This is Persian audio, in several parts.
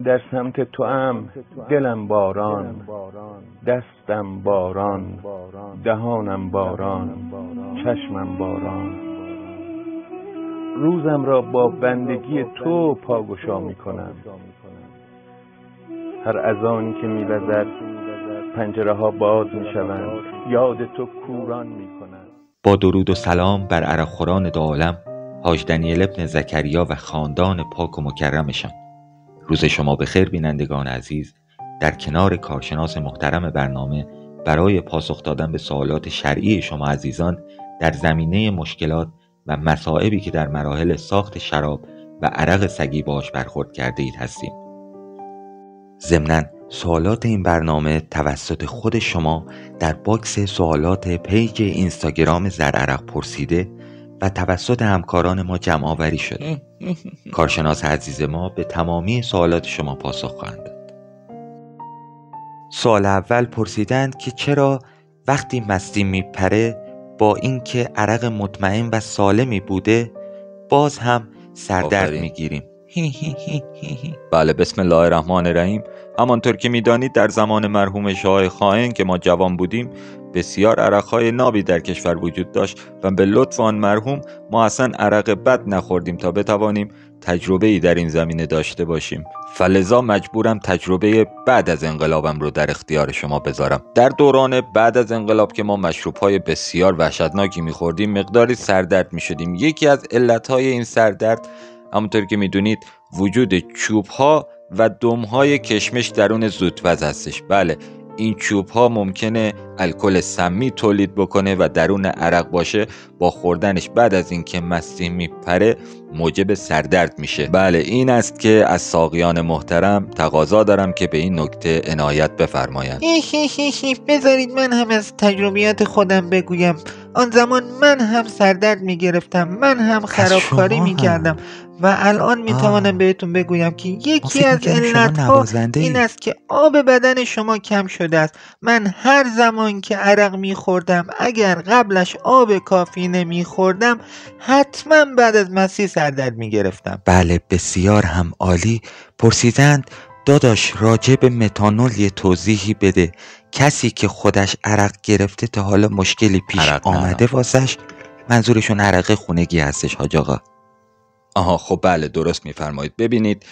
در سمت توام دلم باران، دستم باران، دهانم باران، چشمم باران. روزم را با بندگی تو پاگشا می کنم. هر اذانی که می وزد پنجره ها باز می شوند، یاد تو کوران می کنند. با درود و سلام بر عرقخوران دو عالم، حاج دنیل ابن زکریا و خاندان پاک و مکرمشان. روز شما بخیر بینندگان عزیز. در کنار کارشناس محترم برنامه برای پاسخ دادن به سوالات شرعی شما عزیزان در زمینه مشکلات و مصائبی که در مراحل ساخت شراب و عرق سگی باهاش برخورد کرده اید هستیم. ضمناً سوالات این برنامه توسط خود شما در باکس سوالات پیج اینستاگرام زرعرق پرسیده و توسط همکاران ما جمع آوری شده. کارشناس عزیز ما به تمامی سوالات شما پاسخ خواهند داد. سوال اول پرسیدند که چرا وقتی مستی میپره با اینکه عرق مطمئن و سالمی بوده باز هم سردرد میگیریم؟ بله، بسم الله الرحمن الرحیم. همانطور که میدانید در زمان مرحوم شاه خائن که ما جوان بودیم بسیار عرقهای نابی در کشور وجود داشت و به لطف آن مرحوم ما اصلا عرق بد نخوردیم تا بتوانیم تجربه‌ای در این زمینه داشته باشیم. فلذا مجبورم تجربه بعد از انقلابم رو در اختیار شما بذارم. در دوران بعد از انقلاب که ما مشروب‌های بسیار وحشتناکی می‌خوردیم مقداری سردرد می‌شدیم. یکی از علت‌های این سردرد همونطور که می‌دونید وجود چوب‌ها و دم‌های کشمش درون زودپز هستش. بله، این چوب‌ها ممکنه الکل سمی تولید بکنه و درون عرق باشه. با خوردنش بعد از اینکه مستی میپره موجب سردرد میشه. بله، این است که از ساقیان محترم تقاضا دارم که به این نکته عنایت بفرمایند. بذارید من هم از تجربیات خودم بگویم. آن زمان من هم سردرد میگرفتم، من هم خرابکاری میکردم و الان میتوانم بهتون بگویم که یکی از علتها این است که آب بدن شما کم شده است. من هر زمان که عرق میخوردم اگر قبلش آب کافی نمیخوردم حتما بعد از مسی سردرد میگرفتم. بله، بسیار هم عالی. پرسیدند داداش راجع به متانول یه توضیحی بده. کسی که خودش عرق گرفته تا حالا مشکلی پیش آمده واسش؟ منظورشون عرق خونگی هستش حاج آقا. آها، خب بله درست میفرمایید. ببینید،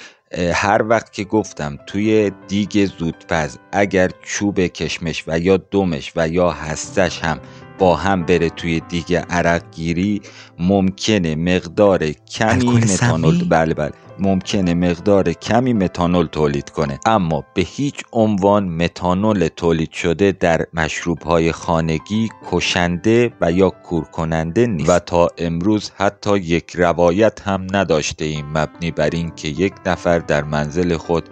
هر وقت که گفتم توی دیگ زودپز اگر چوب کشمش و یا دمش و یا هستش هم با هم بره توی دیگ عرق گیری ممکنه مقدار کمی متانول ممکنه مقدار کمی متانول تولید کنه، اما به هیچ عنوان متانول تولید شده در مشروب‌های خانگی کشنده و یا کور کننده نیست و تا امروز حتی یک روایت هم نداشته ایم مبنی بر این که یک نفر در منزل خود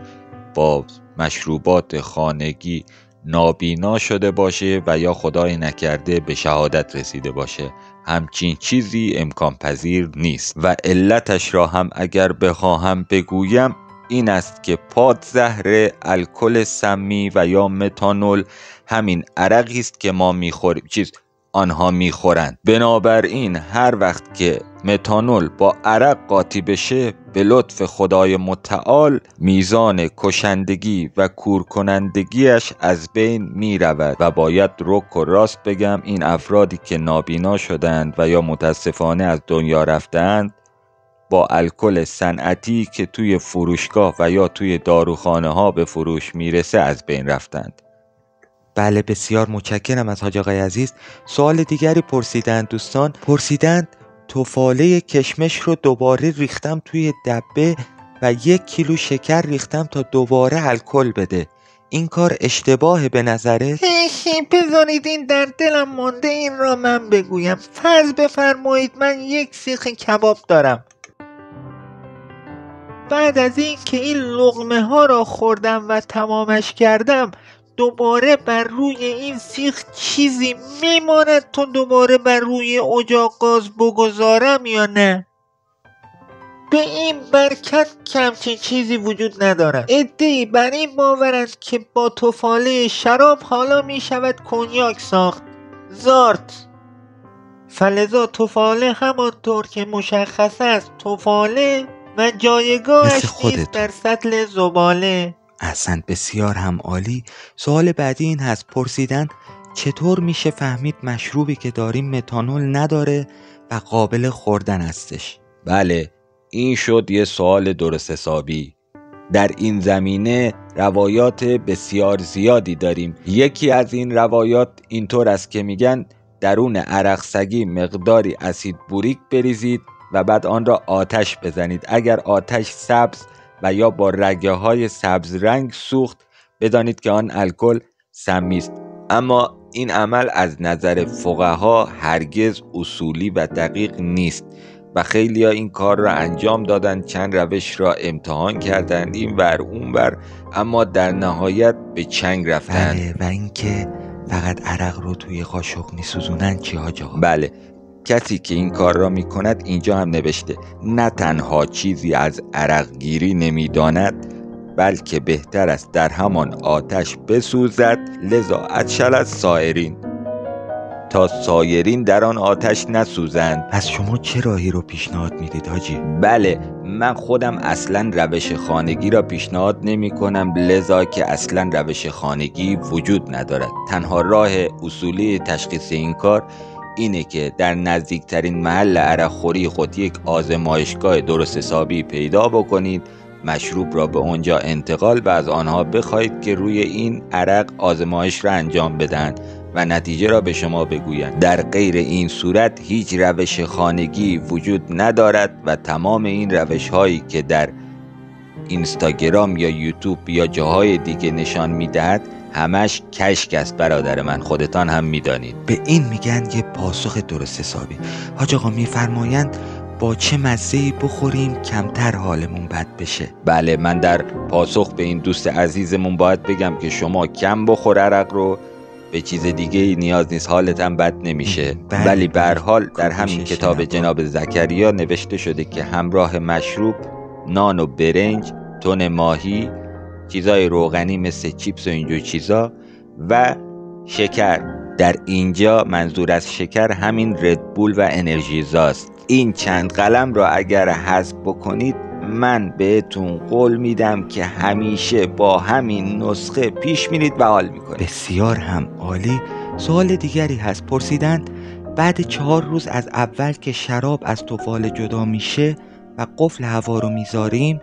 با مشروبات خانگی نابینا شده باشه و یا خدای نکرده به شهادت رسیده باشه. همچین چیزی امکان پذیر نیست و علتش را هم اگر بخواهم بگویم این است که پادزهر الکل سمی و یا متانول همین عرقی است که ما میخوریم، آنها میخورند. بنابراین هر وقت که متانول با عرق قاطی بشه به لطف خدای متعال میزان کشندگی و کور کنندگیش از بین می رود و باید رک و راست بگم این افرادی که نابینا شدند و یا متاسفانه از دنیا رفتند با الکل صنعتی که توی فروشگاه و یا توی داروخانه ها به فروش میرسه از بین رفتند. بله، بسیار متشکرم از حاج آقای عزیز. سوال دیگری پرسیدند دوستان. پرسیدند تفاله کشمش رو دوباره ریختم توی دبه و 1 کیلو شکر ریختم تا دوباره الکل بده. این کار اشتباهه به نظره؟ بذارید این در دلم مونده این را من بگویم. فرض بفرمایید من 1 سیخ کباب دارم. بعد از این که این لقمه ها را خوردم و تمامش کردم دوباره بر روی این سیخ چیزی میماند تا دوباره بر روی اجاق گاز بگذارم یا نه؟ به این برکت کمچین چیزی وجود ندارد. عده‌ای بر این باورند که با تفاله شراب حالا می شود کنیاک ساخت. زارت. فلذا تفاله همانطور که مشخص است تفاله و جایگاهش مثل خودت. نیست در سطل زباله. احسنت، بسیار هم عالی. سوال بعدی این هست، پرسیدن چطور میشه فهمید مشروبی که داریم متانول نداره و قابل خوردن هستش؟ بله، این شد یه سوال درست حسابی. در این زمینه روایات بسیار زیادی داریم. یکی از این روایات اینطور است که میگن درون عرق سگی مقداری اسید بوریک بریزید و بعد آن را آتش بزنید. اگر آتش سبز و یا با رگه های سبز رنگ سوخت، بدانید که آن الکل سمی است. اما این عمل از نظر فقها هرگز اصولی و دقیق نیست و خیلی ها این کار را انجام دادن، چند روش را امتحان کردند این ور اون ور، اما در نهایت به چنگ رفتن. بله، و اینکه فقط عرق رو توی قاشق میسوزونن چی حاج آقا؟ بله، کسی که این کار را می کند اینجا هم نوشته نه تنها چیزی از عرق گیری نمی داند، بلکه بهتر است در همان آتش بسوزد، لذا اتشل از سایرین، تا سایرین در آن آتش نسوزند. پس شما چه راهی رو پیشنهاد میدید حاجی؟ بله، من خودم اصلا روش خانگی را پیشنهاد نمی کنم، لذا که اصلا روش خانگی وجود ندارد. تنها راه اصولی تشخیص این کار اینه که در نزدیکترین محل عرقخوری خود یک آزمایشگاه درست حسابی پیدا بکنید، مشروب را به اونجا انتقال و از آنها بخواهید که روی این عرق آزمایش را انجام بدن و نتیجه را به شما بگویند. در غیر این صورت هیچ روش خانگی وجود ندارد و تمام این روش هایی که در اینستاگرام یا یوتیوب یا جاهای دیگه نشان میدهد همش کشک است برادر من، خودتان هم میدانید. به این میگن یه پاسخ درست حسابی. حاج آقا میفرمایند با چه مزه‌ای بخوریم کمتر حالمون بد بشه؟ بله، من در پاسخ به این دوست عزیزمون باید بگم که شما کم بخور عرق رو، به چیز دیگه نیاز نیست، حالت هم بد نمیشه. ولی به هر حال در همین کتاب جناب زکریا نوشته شده که همراه مشروب نان و برنج، تن ماهی، چیزای روغنی مثل چیپس و اینجور چیزا و شکر. در اینجا منظور از شکر همین ردبول و انرژیزاست. این چند قلم را اگر حذف بکنید، من بهتون قول میدم که همیشه با همین نسخه پیش میرید و حال میکنید. بسیار هم عالی. سوال دیگری هست، پرسیدن بعد 4 روز از اول که شراب از طفال جدا میشه و قفل هوا رو میذاریم،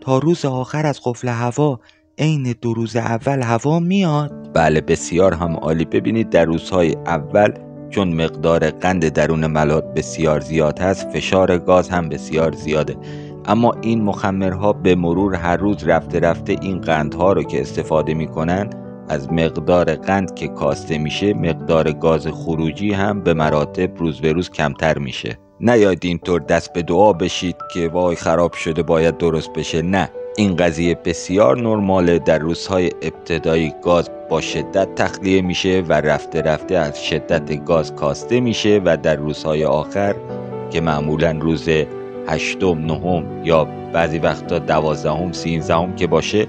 تا روز آخر از قفل هوا عین 2 روز اول هوا میاد؟ بله، بسیار هم عالی. ببینید در روزهای اول چون مقدار قند درون ملات بسیار زیاد هست، فشار گاز هم بسیار زیاده، اما این مخمرها به مرور هر روز رفته این قندها رو که استفاده میکنن، از مقدار قند که کاسته میشه مقدار گاز خروجی هم به مراتب روز به روز کمتر میشه. نیاید اینطور دست به دعا بشید که وای خراب شده باید درست بشه. نه، این قضیه بسیار نرماله. در روزهای ابتدایی گاز با شدت تخلیه میشه و رفته از شدت گاز کاسته میشه و در روزهای آخر که معمولا روز 8م، 9م یا بعضی وقتا 12م، 13م که باشه،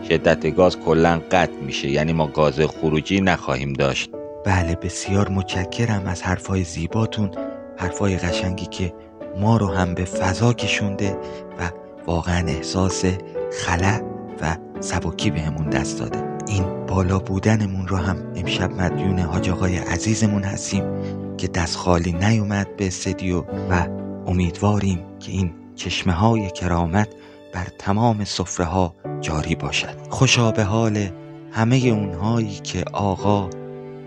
شدت گاز کلا قطع میشه، یعنی ما گاز خروجی نخواهیم داشت. بله، بسیار متشکرم از حرفای زیباتون، حرفای قشنگی که ما رو هم به فضا کشونده و واقعا احساس خلأ و سبکی بهمون دست داده. این بالا بودنمون رو هم امشب مدیون حاج آقای عزیزمون هستیم که دست خالی نیومد به استدیو و امیدواریم که این چشمه های کرامت بر تمام سفره ها جاری باشد. خوشا به حال همه اونهایی که آقا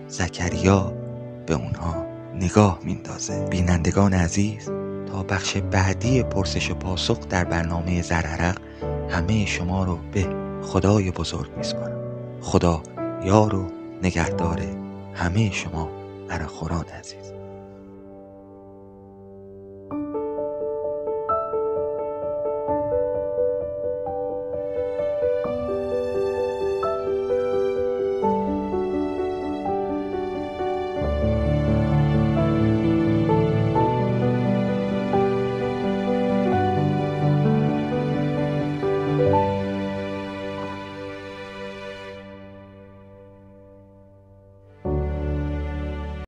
زکریا به اونها نگاه میندازه. بینندگان عزیز، تا بخش بعدی پرسش و پاسخ در برنامه زرعرق همه شما رو به خدای بزرگ میسپارم. خدا یار و نگهدار همه شما عرقخوران عزیز.